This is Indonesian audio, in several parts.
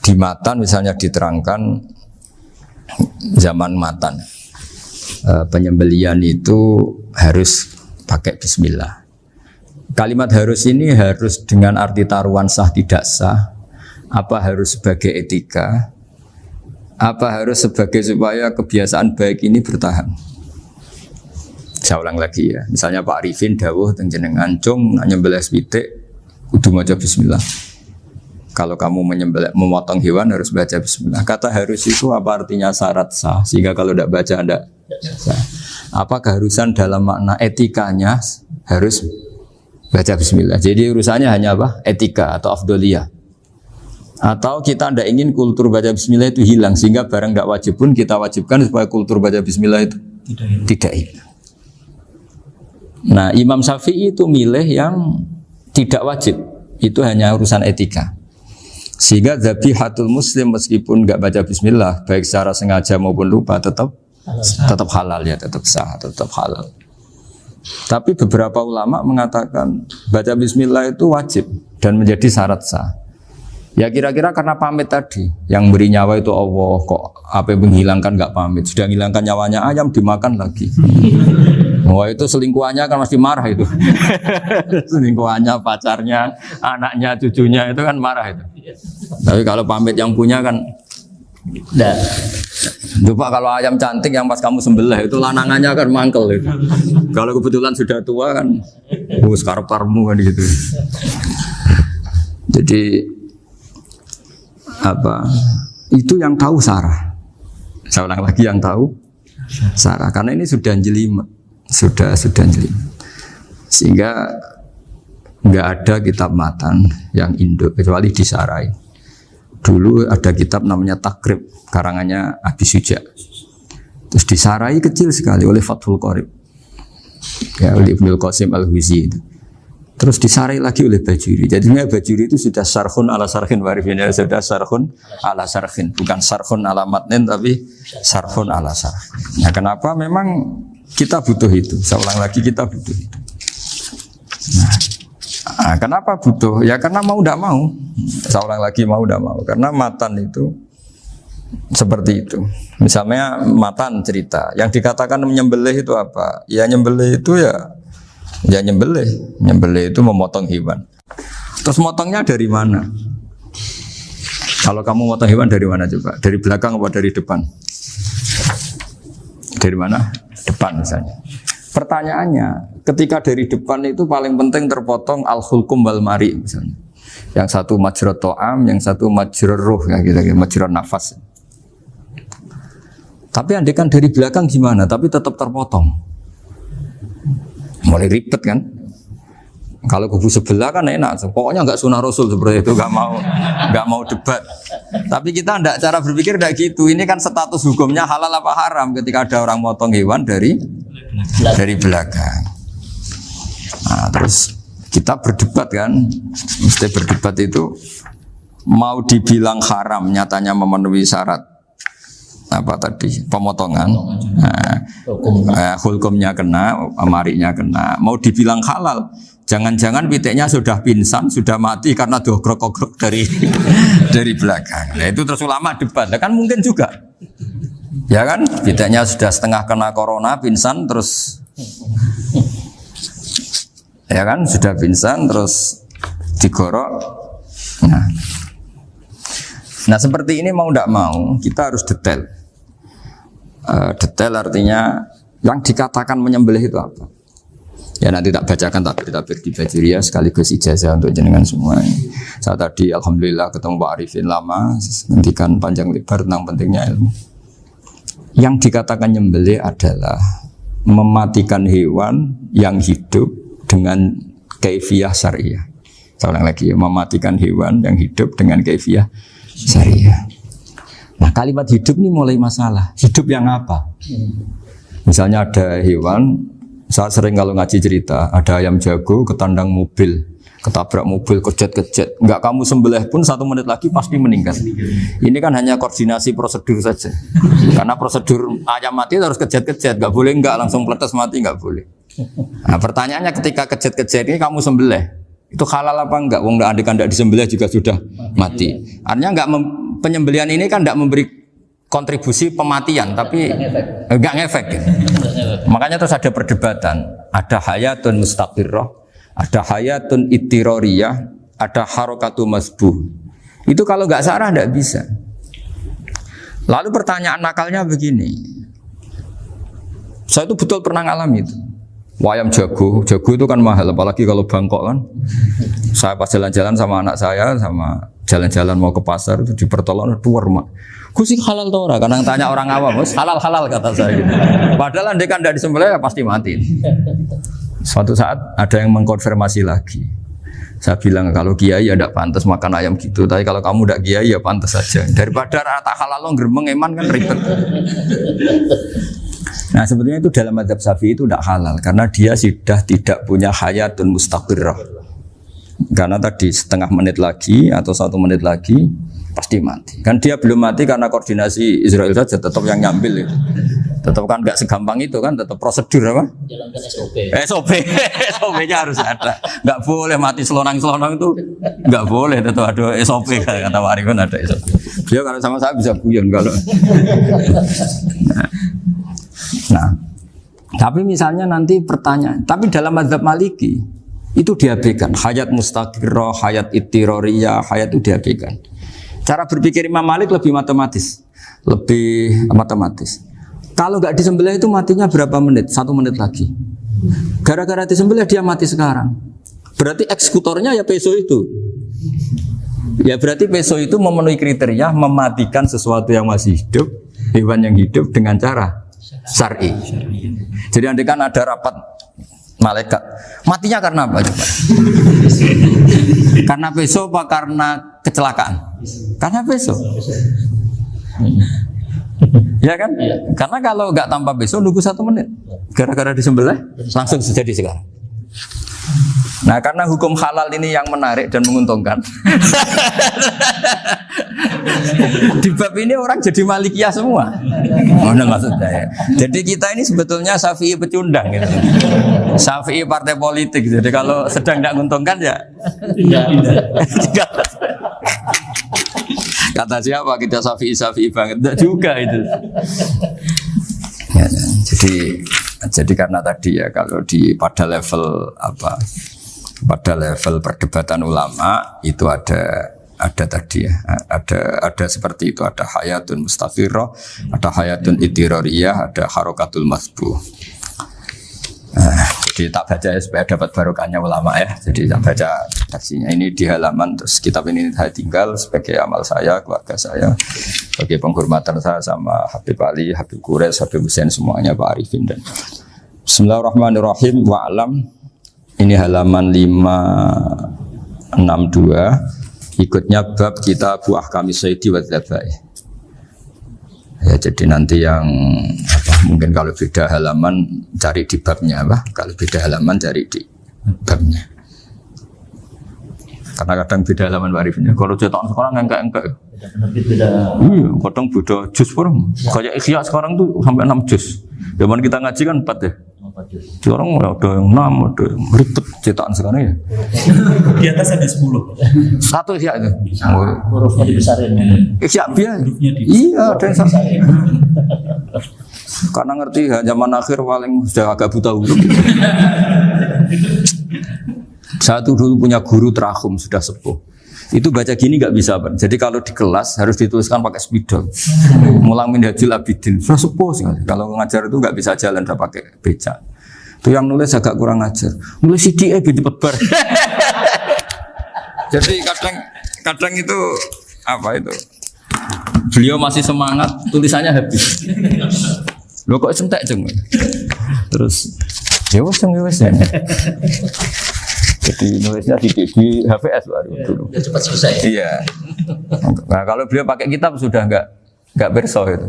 Di Matan misalnya diterangkan zaman Matan penyembelian itu harus pakai bismillah. Kalimat harus ini harus dengan arti taruhan sah tidak sah, apa harus sebagai etika, apa harus sebagai supaya kebiasaan baik ini bertahan. Saya ulang lagi ya, misalnya Pak Arifin dawuh teng jenengan cung nak nyembelih pitik kudu maca bismillah. Kalau kamu memotong hewan harus baca bismillah. Kata harus itu apa artinya syarat sah? Sehingga kalau tidak baca tidak sah. Apa keharusan dalam makna etikanya harus baca bismillah. Jadi urusannya hanya apa? Etika atau afdoliyah. Atau kita tidak ingin kultur baca bismillah itu hilang. Sehingga barang tidak wajib pun kita wajibkan supaya kultur baca bismillah itu tidak hilang. Nah Imam Syafi'i itu milih yang tidak wajib. Itu hanya urusan etika. Sehingga zabihatul muslim meskipun enggak baca bismillah baik secara sengaja maupun lupa tetap halal ya, tetap sah, tetap halal. Tapi beberapa ulama mengatakan baca bismillah itu wajib dan menjadi syarat sah. Ya kira-kira karena pamit tadi, yang beri nyawa itu Allah, kok apa yang menghilangkan enggak pamit, sudah menghilangkan nyawanya ayam dimakan lagi. Wah itu selingkuhannya kan pasti marah itu. Selingkuhannya, pacarnya, anaknya, cucunya itu kan marah itu. Tapi kalau pamit yang punya kan dah. Coba kalau ayam cantik yang pas kamu sembelih itu lanangannya kan mangkel itu. Kalau kebetulan sudah tua kan sekarep-karepmu kan gitu. Jadi apa? Itu yang tahu Sarah. Saya ulang lagi yang tahu Sarah karena ini sudah jelimet. Sudah jeli. Sehingga nggak ada kitab matan yang Indo kecuali disarai. Dulu ada kitab namanya Takrib karangannya Abi Suja. Terus disarai kecil sekali oleh Fathul Qorib. Ya oleh Ibnul Qasim Al-Huzi itu. Terus disarai lagi oleh Bajuri. Jadinya Bajuri itu sudah sarhun ala sarhin warifnya sudah sarhun ala sarhin, bukan sarhun ala matnin tapi sarhun ala sarhin. Nah, kenapa memang kita butuh itu. Saya ulang lagi kita butuh itu. Nah, kenapa butuh? Ya karena mau tidak mau. Saya ulang lagi mau tidak mau. Karena matan itu seperti itu. Misalnya matan cerita. Yang dikatakan menyembelih itu apa? Ya nyembelih itu ya nyembelih. Nyembelih itu memotong hewan. Terus motongnya dari mana? Kalau kamu motong hewan dari mana coba? Dari belakang atau dari depan? Dari mana? Depan misalnya. Pertanyaannya, ketika dari depan itu paling penting terpotong al-hulkum wal mari misalnya. Yang satu majrur to'am, yang satu majrur ruh ya gitu, majrur nafas. Tapi andekan dari belakang gimana? Tapi tetap terpotong. Mulai ribet kan? Kalau kubu sebelah kan enak, pokoknya nggak sunah Rasul seperti itu, nggak mau debat. Tapi kita tidak cara berpikir tidak gitu. Ini kan status hukumnya halal apa haram ketika ada orang motong hewan dari belakang. Nah, terus kita berdebat kan, mesti berdebat itu mau dibilang haram, nyatanya memenuhi syarat apa tadi pemotongan. Hukumnya kena, amarinya kena. Mau dibilang halal, jangan-jangan pitiknya sudah pingsan, sudah mati karena dogrok-ogrok dari belakang. Nah, itu terus ulama debat. Nah, kan mungkin juga. Ya kan, pitiknya sudah setengah kena corona, pingsan terus. Ya kan, sudah pingsan terus digorok. Nah, seperti ini mau tidak mau kita harus detail. Detail artinya yang dikatakan menyembelih itu apa? Ya nanti tak bacakan tabir di Bajuriya sekaligus ijazah untuk jenengan semua. Saya tadi alhamdulillah ketemu Pak Arifin lama, ngendikan panjang lebar tentang pentingnya ilmu. Yang dikatakan menyembelih adalah mematikan hewan yang hidup dengan kaifiyah syariah. Saya ulang lagi, mematikan hewan yang hidup dengan kaifiyah syariah. Nah kalimat hidup ini mulai masalah. Hidup yang apa? Misalnya ada hewan, saya sering kalau ngaji cerita, ada ayam jago ketandang mobil, ketabrak mobil, kejet-kejet. Enggak kamu sembelih pun 1 menit lagi pasti meninggal. Ini kan hanya koordinasi prosedur saja. Karena prosedur ayam mati harus kejet-kejet, enggak boleh enggak langsung peletes mati, enggak boleh. Nah pertanyaannya ketika kejet-kejet ini kamu sembelih, itu halal apa enggak? Wong andekan enggak disembelih juga sudah mati. Artinya enggak penyembelihan ini kan tidak memberi kontribusi pematian, tapi enggak ngefek. Ya. Makanya terus ada perdebatan. Ada hayatun mustaqirrah, ada hayatun ittiroriyah, ada harokatu masbuh. Itu kalau nggak sarah nggak bisa. Lalu pertanyaan nakalnya begini. Saya itu betul pernah ngalami itu. Wayam jago itu kan mahal, apalagi kalau Bangkok kan. Saya pas jalan-jalan sama anak saya, sama jalan-jalan mau ke pasar itu di pertolongan tuar mak. Kusik halal tuh orang, kadang tanya orang awam, halal kata saya. Gitu. Padahal dia kan tidak disembelih ya pasti mati. Suatu saat ada yang mengkonfirmasi lagi. Saya bilang kalau kiai ya tidak pantas makan ayam gitu, tapi kalau kamu tidak kiai ya pantas saja. Daripada rata halal lo geremeng eman kan ribet. Nah sebetulnya itu dalam mazhab Syafi'i itu tidak halal karena dia sudah tidak punya hayatun mustaqirrah. Karena tadi setengah menit lagi atau 1 menit lagi pasti mati. Kan dia belum mati karena koordinasi Israel saja, tetap yang nyambil itu. Tetap kan nggak segampang itu kan, tetap prosedur apa? Jalankan SOP. SOP-nya harus ada. Nggak boleh mati selonang-selonang itu, nggak boleh. Tetap ada SOP kata Warifun ada SOP. Dia kalau sama saya bisa guyon kalau. Nah, tapi misalnya nanti pertanyaan, tapi dalam mazhab Maliki itu diabaikan, hayat mustaqirrah, hayat ittiroriyah, hayat itu diabaikan. Cara berpikir Imam Malik lebih matematis. Kalau nggak disembelih itu matinya berapa menit? 1 menit lagi. Gara-gara disembelih dia mati sekarang. Berarti eksekutornya ya peso itu. Ya berarti peso itu memenuhi kriteria mematikan sesuatu yang masih hidup, hewan yang hidup dengan cara syar'i. Jadi andai kan ada rapat malaikat, matinya karena apa coba? Karena peso apa karena kecelakaan? Karena peso. Ya kan? Karena kalau nggak tanpa peso nunggu 1 menit, gara-gara disembelih langsung terjadi sekarang. Nah karena hukum halal ini yang menarik dan menguntungkan. Di bab ini orang jadi Malikiyah semua. Mana maksud saya? Jadi kita ini sebetulnya Syafi'i pecundang gitu. Syafi'i partai politik. Jadi kalau sedang tidak menguntungkan ya kata siapa kita Syafi'i banget? Tidak juga itu. Ya, jadi karena tadi ya kalau pada level pada level perdebatan ulama itu ada tadi ya, ada seperti itu, ada hayatun mustaqirrah, ada hayatun ittiroriyah, ada harokatul masbuh. Jadi tak baca ya supaya dapat barokahnya ulama ya. Jadi tak baca taksinya ini di halaman, terus kitab ini saya tinggal sebagai amal saya, keluarga saya, sebagai penghormatan saya sama Habib Ali, Habib Qures, Habib Hussein semuanya, Pak Arifin dan Bismillahirrahmanirrahim. Wa'alam, ini halaman 562, ikutnya bab kita buah kami Sayyidi wa Dzabai. Ya, jadi nanti yang mungkin kalau beda halaman cari di babnya kalau beda halaman cari di babnya. Karena kadang beda halaman Arifnya. Kalau cetakan sekarang enggak. Beda. Iya, kadang beda juz pun. Kayak Ikhya sekarang tuh sampai 6 juz. Zaman kita ngaji kan 4 ya. Sekarang ada yang 6, ada yang ribet cetakan sekarang ya. Di atas ada 10. Satu Ikhya itu. Hurufnya dibesarin. Ikhya biasa. Iya, ada yang sama. Karena ngerti zaman akhir paling sudah agak buta huruf. Saya tuh dulu punya guru terakhum sudah sepuh. Itu baca gini nggak bisa, Pak. Jadi kalau di kelas harus dituliskan pakai spidol. Mulang Minhajul Abidin. Sudah sepuh sekali. Kalau ngajar itu nggak bisa jalan, udah pakai becak. Itu yang nulis agak kurang ajar. Nulis CDE binti pebar. Jadi kadang itu itu. Beliau masih semangat, tulisannya habis. Loh kok sentek jeng. Terus ya wes. Jadi nulisnya di HVS baru dulu. Udah cepat selesai. Iya. Nah kalau beliau pakai kitab sudah enggak berso itu.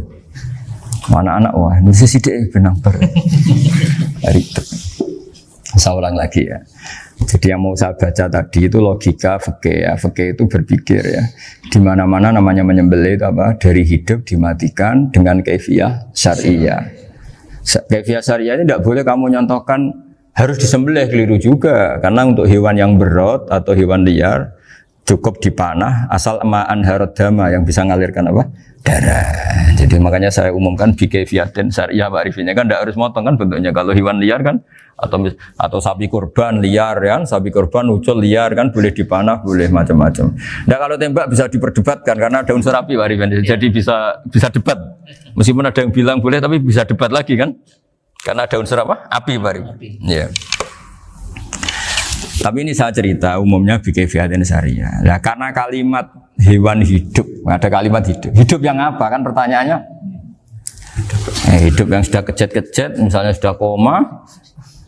Anak-anak wah nulis sidik benang ber. Ribet. Saya ulang lagi ya. Jadi yang mau saya baca tadi itu logika fikih ya. Fikih itu berpikir ya. Di mana-mana namanya menyembelih itu dari hidup dimatikan dengan kaifiyah syariah. Kaifiyah syariah ini tidak boleh kamu nyontohkan harus disembelih, keliru juga. Karena untuk hewan yang berat atau hewan liar cukup dipanah asal ma'an harodama yang bisa ngalirkan apa? Darah. Jadi makanya saya umumkan bikefiatin syariah Pak Arifinnya kan tidak harus motong kan bentuknya. Kalau hewan liar kan atau sapi kurban liar kan, sapi kurban ucul liar kan boleh dipanah, boleh macam-macam. Nah kalau tembak bisa diperdebatkan karena ada unsur api Pak Arifin. Jadi bisa debat. Meskipun ada yang bilang boleh tapi bisa debat lagi kan? Karena ada unsur apa? Api Pak Arifin. Iya. Tapi ini saya cerita umumnya bikefiatin syariah. Nah, karena kalimat hewan hidup, ada kalimat hidup. Hidup yang apa kan pertanyaannya? Hidup yang sudah kejet-kejet, misalnya sudah koma,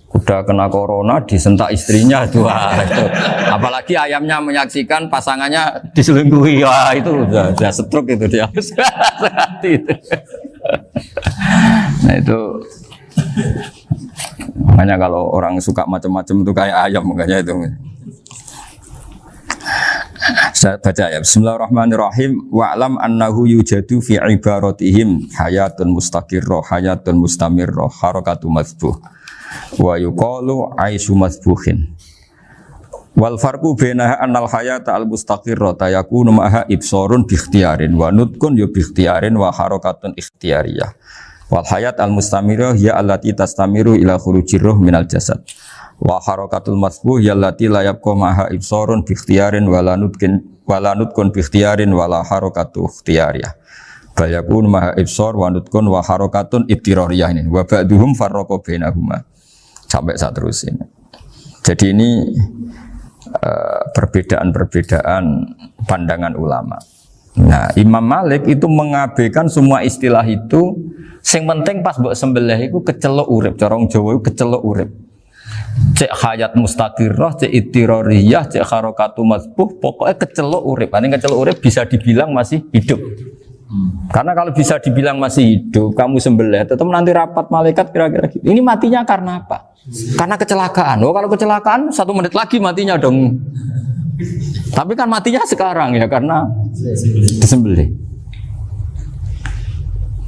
sudah kena corona, disentak istrinya, itu. Apalagi ayamnya menyaksikan pasangannya diselingkuhi, wah itu sudah stroke itu dia. Itu. Nah itu. Makanya kalau orang suka macam-macam itu kayak ayam makanya itu. Saya baca ya. Bismillahirrahmanirrahim. Wa'lam annahu yujadu fi ibaratihim hayatun mustaqirrah, hayatun mustamirrah, harakatu mazbuh. Wa yuqalu aisyu mazbuhin. Wal farqu bainaha annal hayata al mustaqirrah yakunu ma'aha ibsarun bi ikhtiyarin wa nutqun bi ikhtiyarin wa harakatun ikhtiyariyah. Wal hayat al mustamirah ya allati tastamiru ila khurujir ruh minal jasad. Wa harakatul masbuh ya allati la yabqa maha ibsarun bi ikhtiyarin wala nutqun bi ikhtiyarin wala harakatu ikhtiyariyah. Bal yakun maha ibsar wa nutqun wa harakatun ibtirariyah ini. Wa ba'duhum farraqa bainahuma. Sampai saat terus ini. Jadi ini perbedaan-perbedaan pandangan ulama. Nah, Imam Malik itu mengabaikan semua istilah itu. Sing penting pas mbok sembelih iku kecelok urip, cara wong Jawa iku kecelok urip. Cek hayat mustaqirrah, cek ittirariyah, cek harakatu mazbuh, pokoknya kecelok urip. Ane kecelok urip bisa dibilang masih hidup. Karena kalau bisa dibilang masih hidup, kamu sembelih, tetap nanti rapat malaikat kira-kira gitu. Ini matinya karena apa? Karena kecelakaan. Oh, kalau kecelakaan 1 menit lagi matinya dong. Tapi kan matinya sekarang ya karena disembelih.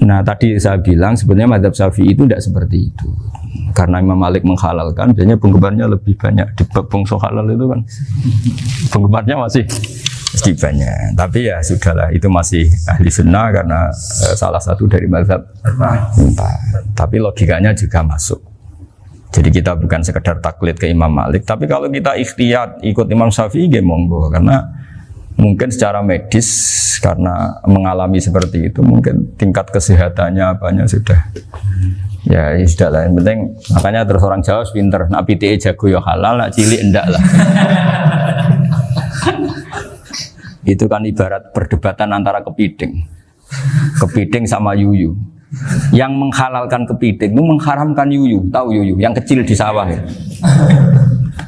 Nah tadi saya bilang sebenarnya mazhab Syafi'i itu tidak seperti itu. Karena Imam Malik menghalalkan, biasanya penggemarnya lebih banyak. Di bab bongso halal itu kan penggemarnya masih banyak. Tapi ya sudahlah, itu masih ahli sunnah karena salah satu dari mazhab 4. Tapi logikanya juga masuk. Jadi kita bukan sekedar taklid ke Imam Malik, tapi kalau kita ikhtiyat ikut Imam Syafi'i ya monggo, karena mungkin secara medis karena mengalami seperti itu mungkin tingkat kesehatannya apanya sudah ya sudah lah, yang penting makanya terus orang Jawa pinter nak PTE jago ya halal, nak cilik enggak lah. Itu kan ibarat perdebatan antara kepiting sama yuyu. Yang menghalalkan kepiting itu mengharamkan yuyu, tahu yuyu yang kecil di sawah ya.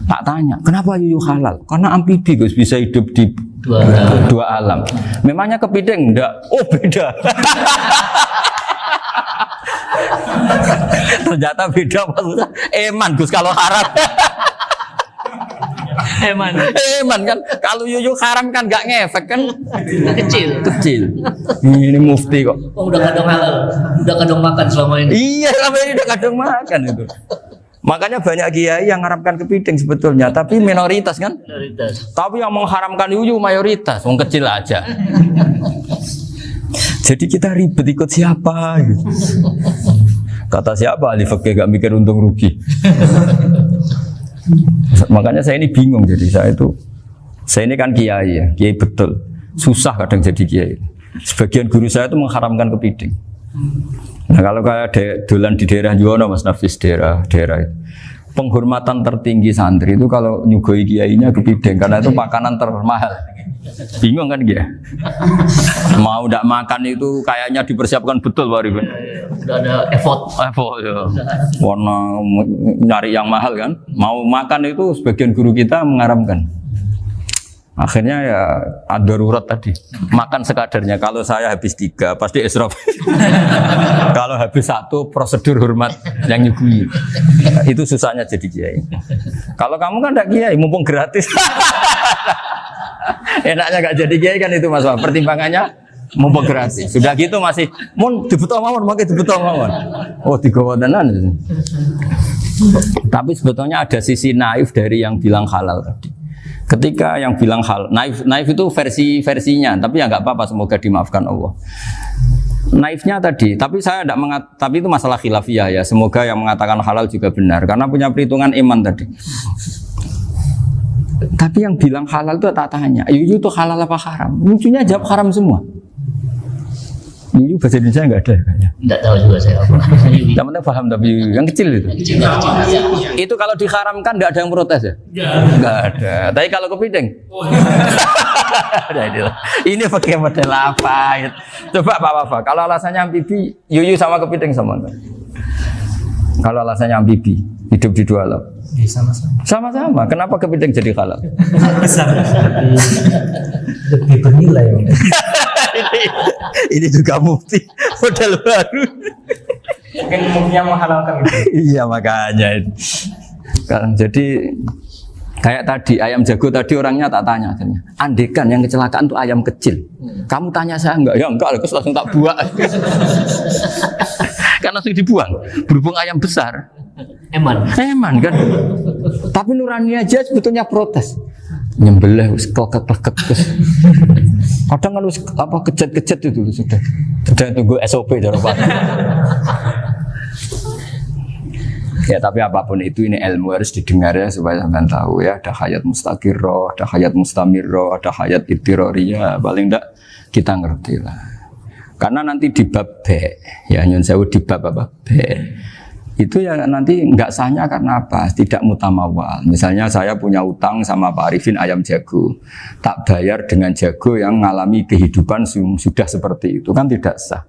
Tak tanya, kenapa yuyu halal? Karena amfibi Gus, bisa hidup di dua alam. Memangnya kepiting enggak? Oh beda. Ternyata beda maksudnya. Eman Gus kalau haram. Eman kan kalau yuyu haram kan enggak ngefek kan? Kecil. Ini mufti kok. Oh, udah kadang halal. Udah kadang makan selama ini. Iya, selama ini udah kadang makan itu. Makanya banyak kiai yang mengharamkan kepiting sebetulnya, tapi minoritas kan? Minoritas. Tapi yang mengharamkan yuyu mayoritas, wong kecil aja. Jadi kita ribet ikut siapa? Gitu. Kata siapa? Ahli fikih gak mikir untung rugi. Makanya saya ini bingung, jadi saya ini kan kiai ya, kiai betul. Susah kadang jadi kiai. Sebagian guru saya itu mengharamkan kepiting. Nah kalau kayak dolan di daerah Juwono Mas Nafis daerah itu, penghormatan tertinggi santri itu kalau nyugoi kiainya kepiting karena itu makanan termahal. Bingung kan dia? Mau tidak makan itu kayaknya dipersiapkan betul Pak Rifan. Udah ada effort ya. Warna nyari yang mahal kan. Mau makan itu sebagian guru kita mengharamkan. Akhirnya ya ada darurat tadi. Makan sekadarnya. Kalau saya habis 3 pasti israf. Kalau habis 1 prosedur hormat yang nyugui. Itu susahnya jadi kiai. Kalau kamu kan tidak kiai, mumpung gratis. Enaknya gak jadi kiai kan itu Mas. Pertimbangannya mumpung gratis. Sudah gitu masih mun dibutuh mawon, makai dibutuh mawon. Oh digawa tenan. Tapi sebetulnya ada sisi naif dari yang bilang halal tadi. Ketika yang bilang hal naif itu versinya, tapi ya nggak apa-apa, semoga dimaafkan Allah. Naifnya tadi, tapi saya tidak tapi itu masalah khilafiyah ya. Semoga yang mengatakan halal juga benar, karena punya perhitungan iman tadi. Tapi yang bilang halal itu tak tanya, Yuyu itu halal apa haram? Lucunya jawab haram semua. Yuyu bahasa Indonesia nggak ada kayaknya. Tidak tahu juga saya apa. Yang penting paham tapi Yuyu yang kecil itu. Itu kalau diharamkan nggak ada yang protes ya? Nggak ada. Tapi kalau kepiting, ini pakai model apa? Coba Pak Wafa. Kalau alasannya amfibi, Yuyu sama kepiting sama enggak? Kalau alasannya amfibi, hidup di dua alam. Sama-sama. Sama-sama. Kenapa kepiting jadi halal? Besar, lebih bernilai. Ini juga mufti model baru. Mungkin umumnya menghalalkan itu. Iya makanya. Kan jadi kayak tadi ayam jago tadi orangnya tak tanya akhirnya. Andekan yang kecelakaan tuh ayam kecil. Kamu tanya saya enggak? Ya enggak, aku langsung tak buang. Kan langsung dibuang. Berhubung ayam besar. Eman kan. Tapi nurani aja sebetulnya protes. Nyembelih wis kleket-kleket terus. Kadang kan wis apa kejet-kejet itu sudah tunggu SOP dari Pak. Ya tapi apapun itu ini ilmu harus didengar ya supaya sampean tahu ya, ada hayat mustaqirroh, ada hayat mustamirroh, ada hayat ittiroriyah, paling enggak kita ngerti lah. Karena nanti di bab B, ya nyun sewu di bab apa? B. Itu ya nanti nggak sahnya karena apa? Tidak mutamawal. Misalnya saya punya utang sama Pak Arifin ayam jago, tak bayar dengan jago yang mengalami kehidupan sudah seperti itu, kan tidak sah.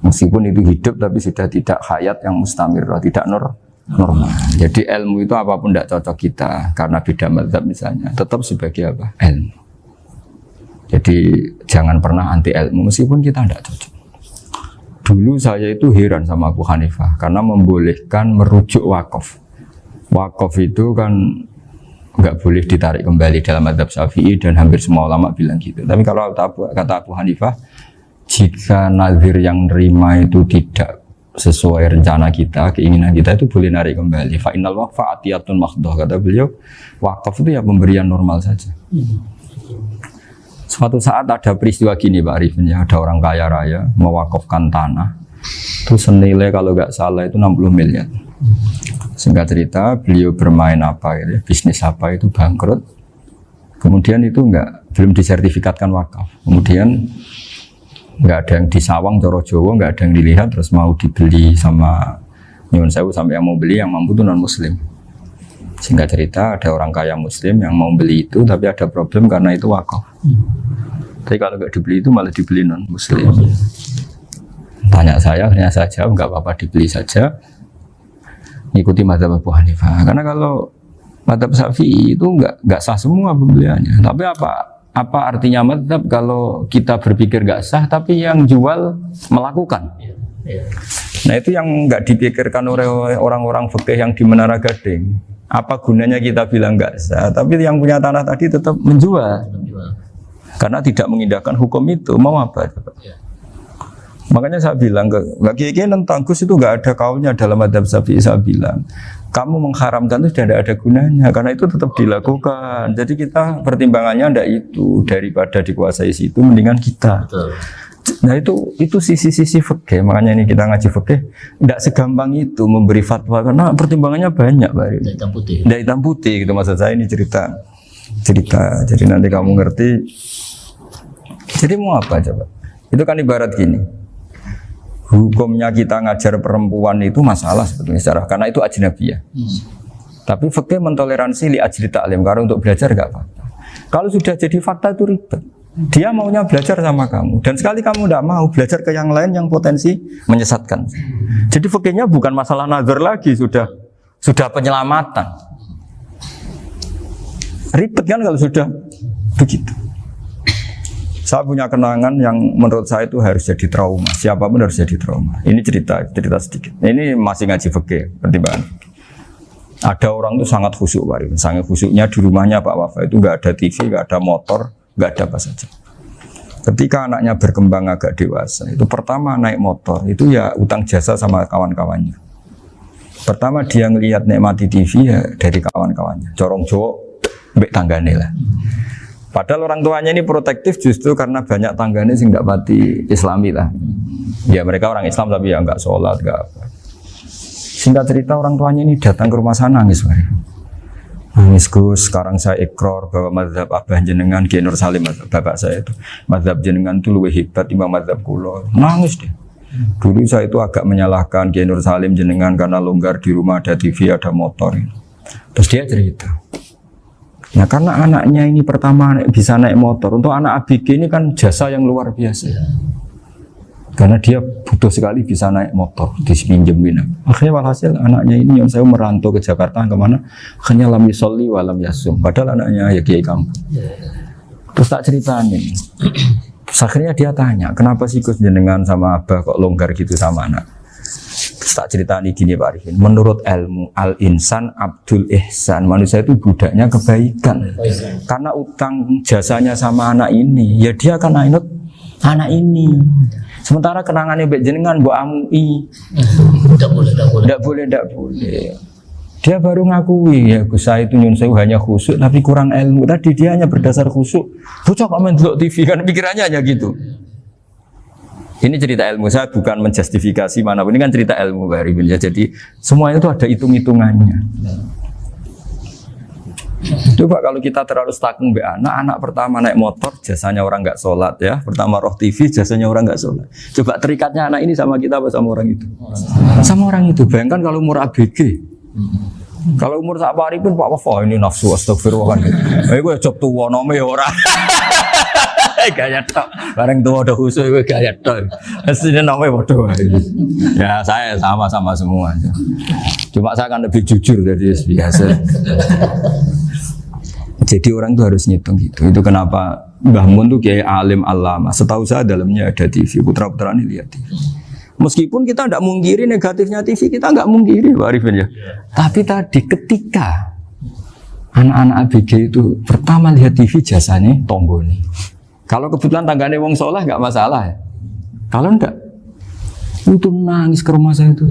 Meskipun itu hidup tapi sudah tidak hayat yang mustamirah, tidak normal. Jadi ilmu itu apapun tidak cocok kita karena beda mazhab misalnya, tetap sebagai apa? Ilmu. Jadi jangan pernah anti ilmu meskipun kita tidak cocok. Dulu saya itu heran sama Abu Hanifah karena membolehkan merujuk wakaf. Wakaf itu kan nggak boleh ditarik kembali dalam mazhab Syafi'i dan hampir semua ulama bilang gitu. Tapi kalau kata Abu Hanifah, jika nazir yang nerima itu tidak sesuai rencana kita, keinginan kita, itu boleh narik kembali. Fa innal waqfa atiyatun mahdhah, kata beliau. Wakaf itu ya pemberian normal saja. Suatu saat ada peristiwa gini Pak Arifin ya, ada orang kaya raya mewakafkan tanah itu senilai kalau nggak salah itu 60 miliar. Singkat cerita beliau bermain apa gitu, bisnis apa itu bangkrut, kemudian itu belum disertifikatkan wakaf, kemudian nggak ada yang disawang coro Jawa, nggak ada yang dilihat, terus mau dibeli sama nyuwun sewu sampai yang mau beli yang mampu itu non muslim. Singkat cerita ada orang kaya muslim yang mau beli itu tapi ada problem karena itu wakaf. Tapi kalau nggak dibeli itu malah dibeli non muslim. Tanya saya, akhirnya saya jawab nggak apa-apa dibeli saja. Ikuti mazhab Abu Hanifah. Karena kalau mazhab Syafi'i itu nggak sah semua pembeliannya. Tapi apa artinya mazhab kalau kita berpikir nggak sah tapi yang jual melakukan? Nah itu yang nggak dipikirkan oleh orang-orang fikih yang di Menara Gading. Apa gunanya kita bilang nggak sah, tapi yang punya tanah tadi tetap menjual karena tidak mengindahkan hukum itu, mau apa? Makanya saya bilang bagi tentang Gus itu nggak ada kaulnya dalam mazhab Syafi'i. Saya bilang kamu mengharamkan itu sudah tidak ada gunanya karena itu tetap dilakukan. Jadi kita pertimbangannya ndak itu, daripada dikuasai situ mendingan kita. Betul. Nah itu sisi-sisi fikih. Makanya ini kita ngaji fikih tidak segampang itu memberi fatwa karena pertimbangannya banyak Pak. Tidak hitam putih gitu maksud saya, ini cerita. Jadi nanti kamu ngerti. Jadi mau apa coba? Itu kan ibarat gini. Hukumnya kita ngajar perempuan itu masalah sebetulnya secara karena itu ajnabiyah. Tapi fikih mentoleransi li ajli ta'lim karena untuk belajar enggak apa-apa. Kalau sudah jadi fakta itu ribet. Dia maunya belajar sama kamu dan sekali kamu tidak mau belajar ke yang lain yang potensi menyesatkan. Jadi fikihnya bukan masalah nazar lagi, sudah penyelamatan. Ribet kan kalau sudah begitu. Saya punya kenangan yang menurut saya itu harus jadi trauma. Siapapun harus jadi trauma. Ini cerita sedikit. Ini masih ngaji fikih pertimbangan. Ada orang itu sangat khusyuk Pak. Sangat khusyuknya di rumahnya Pak Wafa itu nggak ada TV, nggak ada motor, nggak ada apa saja. Ketika anaknya berkembang agak dewasa, itu pertama naik motor, itu ya utang jasa sama kawan-kawannya. Pertama dia ngelihat nikmati TV ya dari kawan-kawannya. Corong Jawa mbek tanggane lah. Padahal orang tuanya ini protektif justru karena banyak tanggane sing ndak pati Islami lah. Ya mereka orang Islam tapi ya enggak sholat, enggak apa. Singkat cerita orang tuanya ini datang ke rumah sana nangis. Nangis Gus, sekarang saya ikrar bahwa mazhab Abah jenengan Kiai Nur Salim, bapak saya itu mazhab jenengan itu lebih hebat timbang mazhab kula. Nangis deh. Dulu saya itu agak menyalahkan Kiai Nur Salim jenengan karena longgar di rumah ada TV, ada motor. Terus dia cerita. Nah karena anaknya ini pertama bisa naik motor, untuk anak ABG ini kan jasa yang luar biasa. Karena dia butuh sekali bisa naik motor, dipinjemin. Akhirnya walhasil anaknya ini yang saya merantau ke Jakarta kemana, akhirnya lam yusolli wa lam yasum. Padahal anaknya ya kiai kampung. Terus tak ceritain. Akhirnya dia tanya, kenapa sih Gus jenengan sama Abah kok longgar gitu sama anak? Tak ceritain gini Pak Arifin. Menurut ilmu al-insan abdul ihsan, manusia itu budaknya kebaikan. Karena utang jasanya sama anak ini, ya dia akan ingat anak ini. Sementara kenangannya mbek jenengan mbok amui. Tidak boleh. Dia baru ngakui ya Gus saya itu nyun sewu hanya khusyuk tapi kurang ilmu. Tadi dia hanya berdasar khusyuk. Bocah kok main delok TV kan pikirannya hanya gitu. Ini cerita ilmu, saya bukan menjustifikasi mana pun, ini kan cerita ilmu Pak Arifin ya. Jadi semuanya itu ada hitung-hitungannya. Coba kalau kita terlalu stakung be anak pertama naik motor jasanya orang nggak sholat ya, pertama roh TV jasanya orang nggak sholat. Coba terikatnya anak ini sama kita apa sama orang itu? Sama orang itu. Bayangkan kalau umur ABG, kalau umur sak pari pun Pak Wafa ini nafsu astagfirullah kan. Gue coba tua nome orang. Gaya tok, bareng tua udah khusus gue gaya tok. Aslinya namanya bodoh. Ya saya sama semua. Cuma saya kan lebih jujur dari biasa. Jadi orang itu harus ngitung gitu. Itu kenapa Mbah Mun tuh kayak alim alama. Setahu saya dalamnya ada TV. Putra-putra ini lihat TV. Meskipun kita tidak mungkiri negatifnya TV, kita nggak mungkiri Pak Arifin ya. Tapi tadi ketika anak-anak ABG itu pertama lihat TV jasanya tombol nih. Kalau kebetulan tanggane wong soleh nggak masalah ya. Kalau enggak, itu nangis ke rumah saya itu.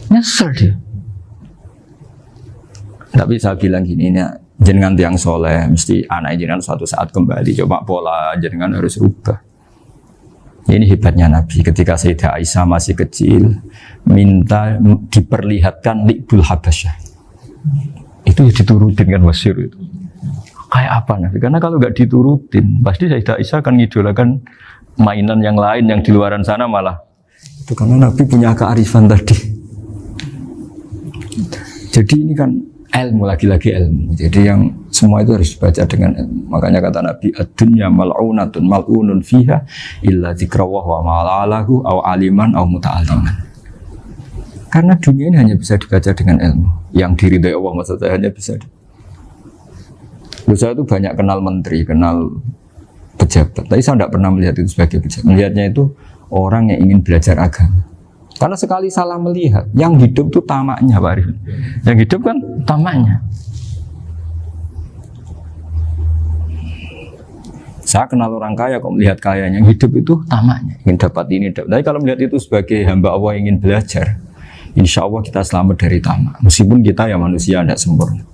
Nyesel dia. Tapi saya bilang gini, ini jenengan tiang soleh, mesti anak jenengan suatu saat kembali. Coba pola jenengan harus rubah. Ini hebatnya Nabi. Ketika Sayyidah Aisyah masih kecil, minta diperlihatkan Li'bul Habasyah. Itu ya diturutin kan Wasyir itu. Kayak apa Nabi? Karena kalau nggak diturutin, pasti Sayyidah Aisyah akan ngidolakan mainan yang lain yang di luaran sana malah. Itu karena Nabi punya kearifan tadi. Jadi ini kan ilmu, lagi-lagi ilmu. Jadi yang semua itu harus dibaca dengan ilmu. Makanya kata Nabi, ad-dunya mal'unatun mal'unun fiha illa dzikrawah wa ma'alahu aw aliman aw muta'alliman. Karena dunia ini hanya bisa dibaca dengan ilmu. Yang diridai Allah maksudnya hanya bisa saya itu banyak kenal menteri, kenal pejabat. Tapi saya tidak pernah melihat itu sebagai pejabat. Melihatnya itu orang yang ingin belajar agama. Karena sekali salah melihat, yang hidup itu tamaknya Pak Arifin. Yang hidup kan tamaknya. Saya kenal orang kaya kok melihat kayanya, yang hidup itu tamaknya. Ingin dapat ini, dapat. Tapi kalau melihat itu sebagai hamba Allah yang ingin belajar, insya Allah kita selamat dari tamak. Meskipun kita ya manusia tidak sempurna.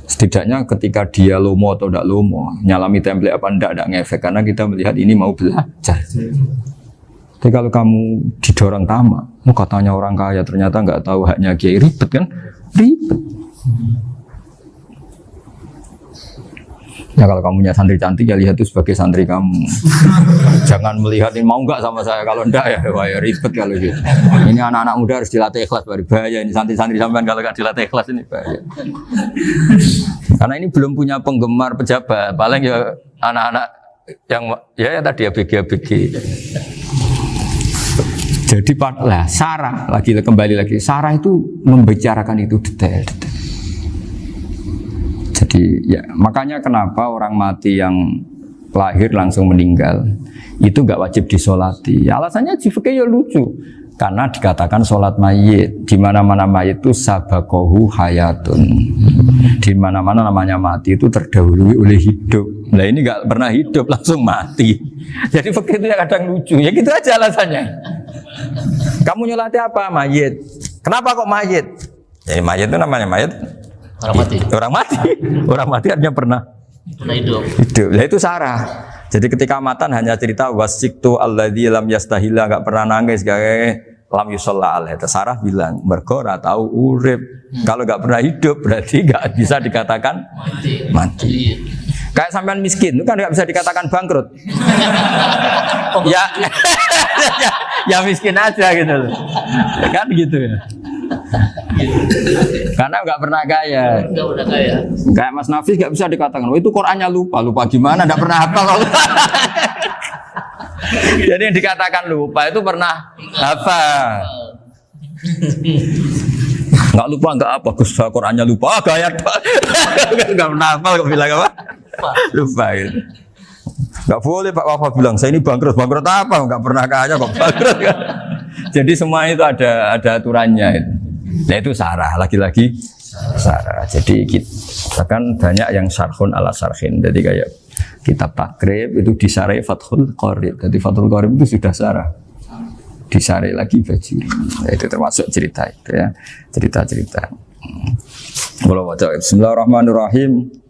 Setidaknya ketika dia lomo atau tidak lomo, nyalami template apa tidak ngefek karena kita melihat ini mau belajar. Tapi kalau kamu didorong tamak, katanya orang kaya ternyata nggak tahu haknya kiai, ribet kan? Ribet. Ya kalau kamu punya santri cantik ya lihat itu sebagai santri kamu. Jangan melihat ini mau nggak sama saya, kalau enggak ya wah ya ribet kalau gitu. Ini anak-anak muda harus dilatih ikhlas, baru bahaya ini santri-santri sampean kalau nggak dilatih ikhlas ini bahaya. Karena ini belum punya penggemar pejabat, paling ya anak-anak yang ya tadi ABG. Jadi lah Sarah kembali lagi Sarah itu membicarakan itu detail. Jadi ya makanya kenapa orang mati yang lahir langsung meninggal itu nggak wajib disolati. Ya, alasannya fikih ya lucu karena dikatakan sholat mayit di mana-mana mayit itu sabakohu hayatun. Di mana-mana namanya mati itu terdahului oleh hidup. Nah ini nggak pernah hidup langsung mati. Jadi fikih itu kadang lucu. Ya gitu aja alasannya. Kamu nyolati apa? Mayit. Kenapa kok mayit? Jadi mayit itu namanya mayit Orang mati. Orang mati artinya pernah Hidup. hidup. Lah itu sarah. Jadi ketika matan hanya cerita wasiktu alladzi lam yastahila, enggak pernah nangis, gawe lam yusalla alaih. Sarah bilang mergo ora tahu urip. Kalau enggak pernah hidup berarti enggak bisa dikatakan mati. Kayak sampean miskin itu kan enggak bisa dikatakan bangkrut. Ya ya miskin aja gitu loh. Kan gitu ya. Karena nggak pernah kaya. Enggak udah kaya. Kayak Mas Nafis nggak bisa dikatakan, oh itu Qurannya lupa gimana? Nggak pernah hafal kalau. Jadi yang dikatakan lupa itu pernah hafal. Nggak lupa nggak apa, Gus Qurannya lupa, gaya nggak pernah hafal kok bilang apa? Lupa gitu. Nggak boleh Pak Wafa bilang saya ini bangkrut apa? Nggak pernah kaya kok bangkrut. Jadi semua itu ada aturannya itu. Nah itu sarah, lagi-lagi sarah. Jadi kita kan banyak yang syarhun ala syarhin. Jadi kayak kitab takrib itu disarai Fathul Qorib. Jadi Fathul Qorib itu sudah sarah. Disarai lagi Bajuri. Nah, itu termasuk cerita itu ya. Cerita-cerita. Bismillahirrahmanirrahim.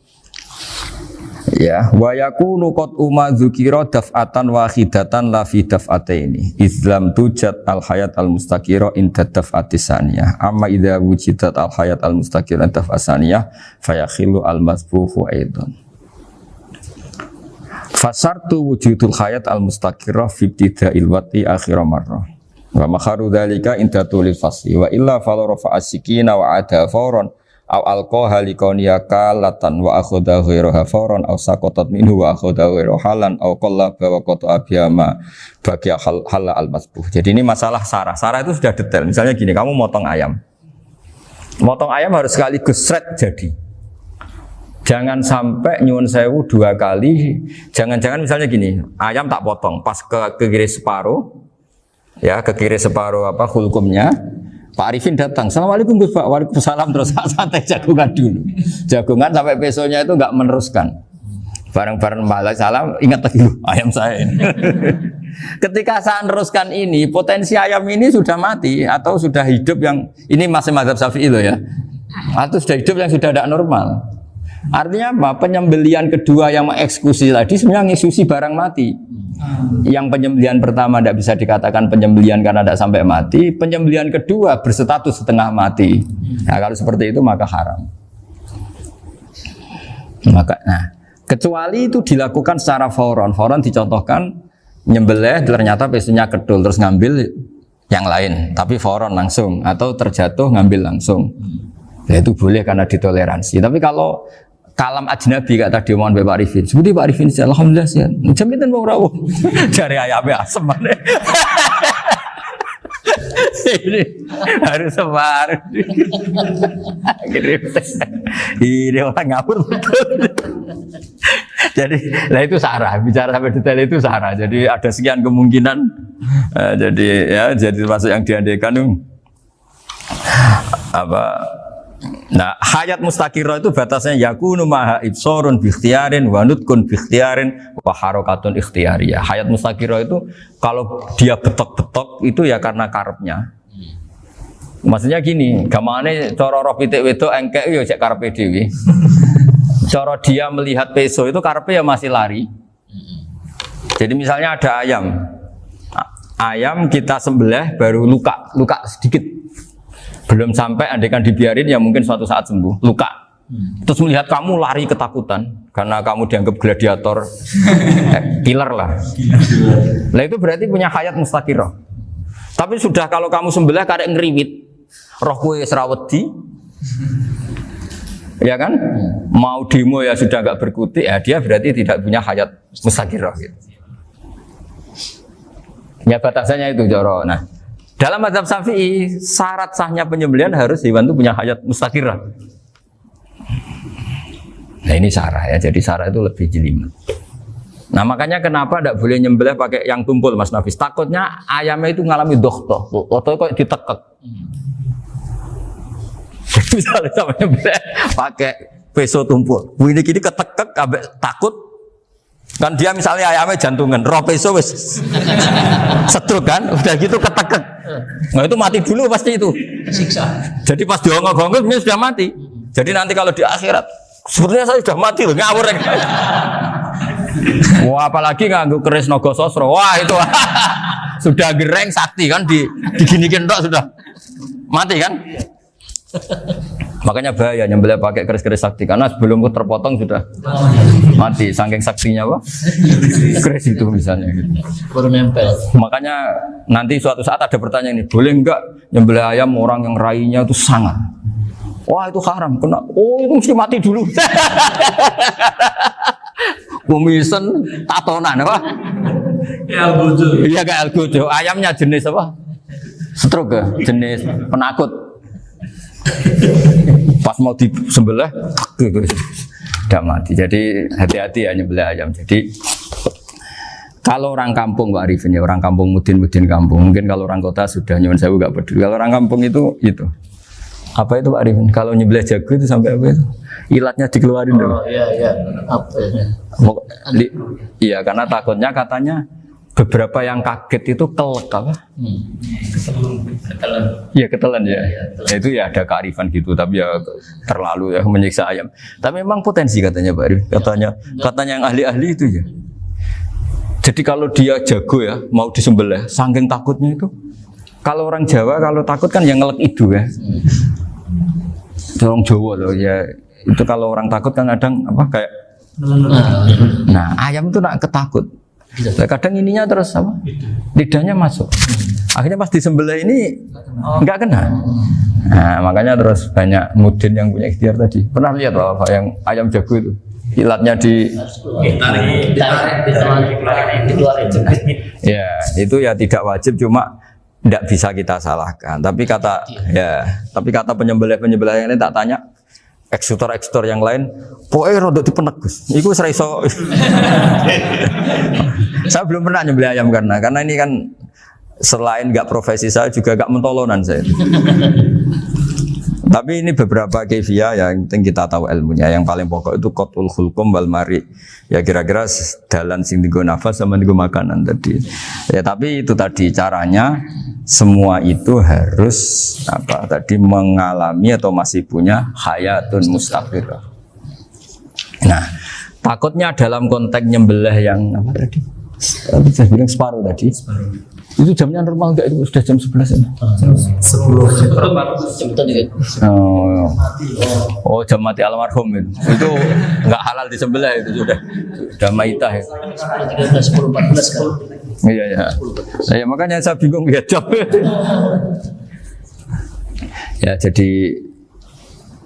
Ya, wa yakunu qad dzukira daf'atan wahidatan la fi daf'ataini. Islam tujad al hayat al mustaqira inda daf'atis saniyah. Amma idza wujidat al hayat al mustaqira daf'as saniyah fayakhilu al masbuhu aidan. Fasartu wujudul hayat al mustaqira fi ibtida'il wati akhir marrah. Wa makharu dzalika inda tulil fasli wa illa fala rafa'a sikina wa ada fawran aw alqaha liqaniya kalatan wa akhadha ghairuha fawran aw saqatat minhu wa akhadha ghairu halan aw qallaba wa qata'a biyama bagi hal al masbuh. Jadi ini masalah sarah. Sarah itu sudah detail. Misalnya gini, kamu motong ayam. Motong ayam harus sekaligus shred jadi. Jangan sampai nyuwun sewu 2 kali. Jangan-jangan misalnya gini, ayam tak potong pas ke kiri separuh. Ya, ke kiri separuh apa hulkumnya. Pak Arifin datang, Assalamualaikum Gus Pak, waalaikumsalam, terus santai jagungan dulu. Jagungan sampai besoknya itu enggak meneruskan. Bareng-bareng malah salam, ingat lagi loh ayam saya ini. Ketika saya meneruskan ini, potensi ayam ini sudah mati atau sudah hidup yang ini masih mazhab Syafi'i loh ya. Atau sudah hidup yang sudah tidak normal. Artinya apa? Penyembelian kedua yang mengeksekusi tadi sebenarnya mengeksekusi barang mati. Yang penyembelian pertama tidak bisa dikatakan penyembelian karena tidak sampai mati. Penyembelian kedua berstatus setengah mati. Nah, kalau seperti itu maka haram. Nah, kecuali itu dilakukan secara fauron. Fauron dicontohkan nyembelih ternyata pesunya kedul terus ngambil yang lain, tapi fauron langsung atau terjatuh ngambil langsung. Ya, itu boleh karena ditoleransi. Tapi kalau kalam ajnabi kata tadi omongan Pak Arifin. Seperti Pak Arifin sih, alhamdulillah sih. Jaminan mau rawuh. Cari ayamnya asem mana? Ini harus sebar. Ini orang ngawur betul. Jadi, lah itu sarah. Bicara sampai detail itu sarah. Jadi ada sekian kemungkinan. Jadi ya, jadi termasuk yang diandaikan apa? Nah, hayat mustaqirah itu batasnya yakunu maha ibsorun bi ikhtiarin wa nutqun bi ikhtiarin wa harakatun ikhtiyariyah. Hayat mustaqirah itu kalau dia betok-betok itu ya karena karepnya. Maksudnya gini, gamane cara roh pitik wedok engkek yo cek karepe dhewe. Cara dia melihat peso itu karepe ya masih lari. Jadi misalnya ada ayam. Ayam kita sembelih baru luka sedikit. Belum sampai andaikan dibiarin ya mungkin suatu saat sembuh, luka. Terus melihat kamu lari ketakutan karena kamu dianggap gladiator, killer lah. Nah itu berarti punya hayat mustaqirah. Tapi sudah kalau kamu sembelih karek ngeriwit, roh kowe serawedi, ya kan? Mau demo ya sudah enggak berkutik, ya dia berarti tidak punya hayat mustaqirah. Gitu. Ya batasannya itu Joro. Nah. Dalam mazhab Syafi'i, syarat sahnya penyembelihan harus hewan itu punya hayat mustaqirah. Nah ini sarah ya, jadi sarah itu lebih jelimet. Nah makanya kenapa tidak boleh nyembelih pakai yang tumpul Mas Nafis? Takutnya ayamnya itu ngalami dohtoh, dohtoh kok ditekek. Misalnya sama nyembelih pakai peso tumpul, ini kini ketekek, takut. Kan dia misalnya ayamnya jantungan, roh peso wis setruk kan, udah gitu ketekek. Nah itu mati dulu pasti itu. Siksa. Jadi pas diongok-ongok ini sudah mati. Jadi nanti kalau di akhirat, sebetulnya saya sudah mati loh, ngawur. Wah, apalagi nganggo keris naga sasra. Wah, itu sudah gereng sakti kan diginikin tok sudah mati kan? Makanya bahaya nyembelih pakai keris-keris sakti karena sebelum terpotong sudah mati saking saktinya apa? Keris itu misalnya gitu. Baru nempel. Makanya nanti suatu saat ada pertanyaan ini, boleh enggak nyembelih ayam orang yang rainya itu sangat? Wah, itu haram. Kena. Oh, itu mesti mati dulu. Kumisen tatonan apa? Ya bodoh. Iya kayak algojo. Ayamnya jenis apa? Stroke ya? Jenis penakut. Pas mau disembelih, tidak mati. Jadi hati-hati ya nyembelih ayam. Jadi kalau orang kampung Pak Arifin ya, orang kampung mudin kampung. Mungkin kalau orang kota sudah nyuwun sewu nggak peduli. Kalau orang kampung itu apa itu Pak Arifin? Kalau nyembelih jago itu sampai apa itu? Ilatnya dikeluarin dong. Oh iya. Apa ya? Iya karena takutnya katanya beberapa yang kaget itu kelek apa? Ketelan. Iya ketelan ya. Ya itu ya ada kearifan gitu tapi ya terlalu ya menyiksa ayam. Tapi memang potensi katanya Pak Arifin. Katanya yang ahli-ahli itu ya. Jadi kalau dia jago ya mau disembelih, saking takutnya itu. Kalau orang Jawa kalau takut kan yang ngelek itu ya. Orang Jawa loh ya. Itu kalau orang takut kan kadang apa kayak. Nah ayam itu nak ketakut. Kadang ininya terus apa? Lidahnya masuk. Akhirnya pas disembelih ini nggak kena. Nah makanya terus banyak mudin yang punya ikhtiar tadi. Pernah lihat apa yang ayam jago itu? Ilatnya dikeluarin. Ya itu ya tidak wajib cuma tidak bisa kita salahkan. Tapi kata penyembelih yang ini tak tanya eksekutor yang lain, pokoknya rodok dipenek Gus. Iku seraiso. Saya belum pernah nyembelih ayam karena ini kan selain nggak profesi saya juga nggak mentolonan saya. Tapi ini beberapa kefiah yang penting kita tahu ilmunya. Yang paling pokok itu qatul khulqum wal mari. Ya kira-kira dalan sing dienggo nafas sama dienggo makanan tadi. Ya tapi itu tadi caranya semua itu harus mengalami atau masih punya hayatun mustaqirah. Nah, takutnya dalam konteks nyembelih yang apa tadi? Saya bilang separuh tadi. Itu jamnya normal enggak itu sudah jam 11 ya? 10. Oh, jam mati almarhum itu. Itu enggak halal disembelih itu sudah maitah ya. 13, 10, 14 kan. Iya. Ya makanya saya bingung ya jam. Ya jadi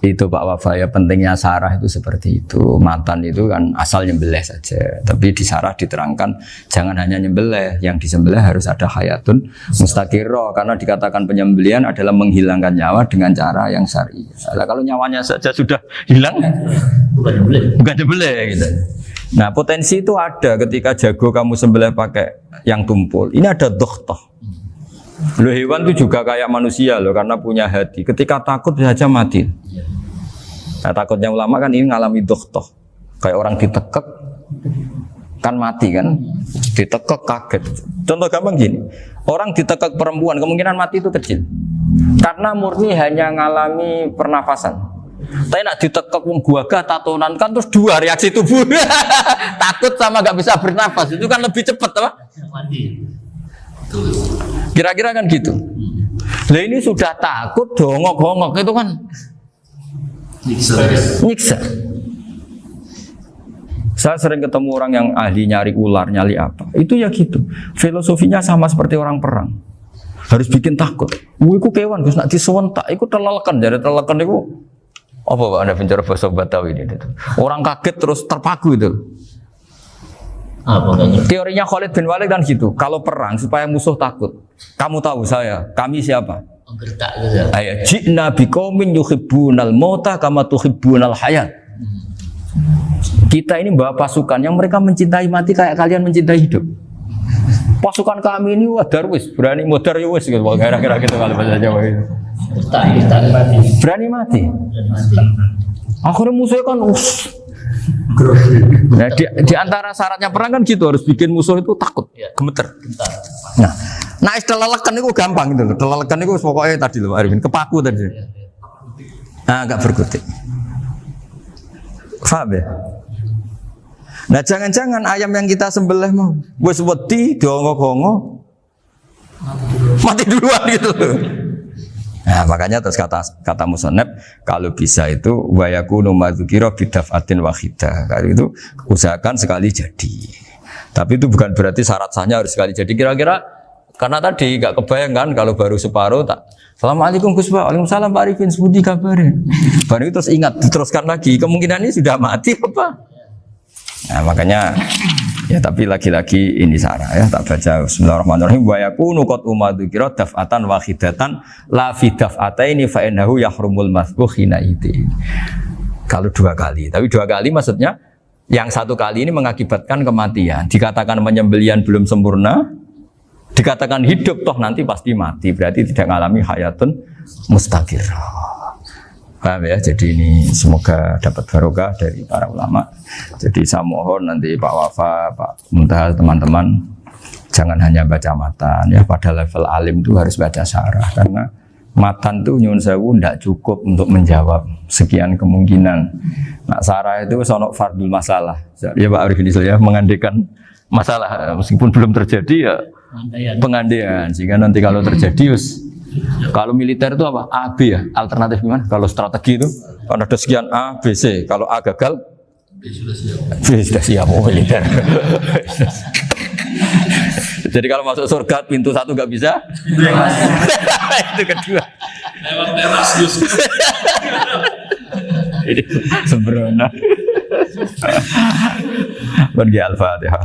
itu Pak Wafa ya pentingnya sarah itu seperti itu. Matan itu kan asal nyembelih saja. Tapi di sarah diterangkan jangan hanya nyembelih, yang disembelih harus ada hayatun mustaqirah karena dikatakan penyembelihan adalah menghilangkan nyawa dengan cara yang syar'i. Nah, kalau nyawanya saja sudah hilang bukan nyembelih gitu. Nah, potensi itu ada ketika jago kamu sembelih pakai yang tumpul. Ini ada dokhtoh. Loh, hewan itu juga kayak manusia loh karena punya hati. Ketika takut bisa saja mati. Nah, takutnya ulama kan ini ngalami dokhtoh. Kayak orang ditekek kan mati kan. Ditekek kaget. Contoh gampang gini. Orang ditekek perempuan kemungkinan mati itu kecil. Karena murni hanya ngalami pernafasan. Tapi nak ditekek wong gagah tatonan kan terus dua reaksi tubuh. Takut sama gak bisa bernafas. Itu kan lebih cepat apa? Mati. Kira-kira kan gitu. Lah ini sudah takut dongok-dongok itu kan nyiksa. Saya sering ketemu orang yang ahli nyari ular, nyari apa. Itu ya gitu. Filosofinya sama seperti orang perang. Harus bikin takut. Iku kewan Gus nak disewentak, iku telelekan, jadi telelekan iku apa Pak Anda bicara bahasa Batawi ini? Orang kaget terus terpaku itu. Teorinya Khalid bin Walid kan gitu. Kalau perang supaya musuh takut. Kamu tahu saya, kami siapa? Gertak gitu. Ayat ji'na biqaumin yuhibbunal mauta kama tuhibbunal hayat. Kita ini bawa pasukan yang mereka mencintai mati kayak kalian mencintai hidup. Pasukan kami ini wah darwis, berani modar ya wis gitu. Kira-kira gitu kalau bahasa Jawa itu. Berani mati. Akhirnya musuhnya kan nah, di antara syaratnya perang kan gitu, harus bikin musuh itu takut, gemeter. Nah telelekan itu gampang gitu. Telelekan itu pokoknya tadi loh Arifin, kepaku tadi. Nah, agak berkutik. Paham ya? Nah jangan-jangan ayam yang kita sembelih mau wis wedi diongo-ongo mati duluan gitu. Nah makanya terus kata musannaf kalau bisa itu wa yakunu madzukira bidafatin wahidah. Kalau itu usahakan sekali jadi. Tapi itu bukan berarti syarat sahnya harus sekali jadi. Kira-kira karena tadi gak kebayang kan kalau baru separuh tak Assalamualaikum Gus Pak, waalaikumsalam Pak Arifin, sebudi kabarin. Baru itu terus ingat, diteruskan lagi. Kemungkinan ini sudah mati apa? Nah makanya ya tapi lagi-lagi ini sarah ya tak baca Bismillahirrahmanirrahim wa yakunu qad umadzukira daf'atan wahidatan la fi daf'ataini fa innahu yahrumul masbuh hina idin. Kalau 2 kali, tapi 2 kali maksudnya yang 1 kali ini mengakibatkan kematian. Dikatakan penyembelian belum sempurna, dikatakan hidup toh nanti pasti mati, berarti tidak mengalami hayatun mustaqirah. Paham ya? Jadi ini semoga dapat barokah dari para ulama. Jadi saya mohon nanti Pak Wafa, Pak Muntaha, teman-teman jangan hanya baca matan ya, pada level alim itu harus baca syarah karena matan itu nyun sewu tidak cukup untuk menjawab sekian kemungkinan. Nah syarah itu sonok fardul masalah. Ya Pak Arifin ya mengandekan masalah meskipun belum terjadi ya pengandaian sehingga nanti kalau terjadi kalau militer itu apa? A, B ya? Alternatif gimana? Kalau strategi itu kan ada sekian A, B, C. Kalau A gagal B sudah siap militer. Jadi kalau masuk surga pintu 1 nggak bisa itu kedua lewat teras Gus. ini sembrono. Pergi Al-Fatihah.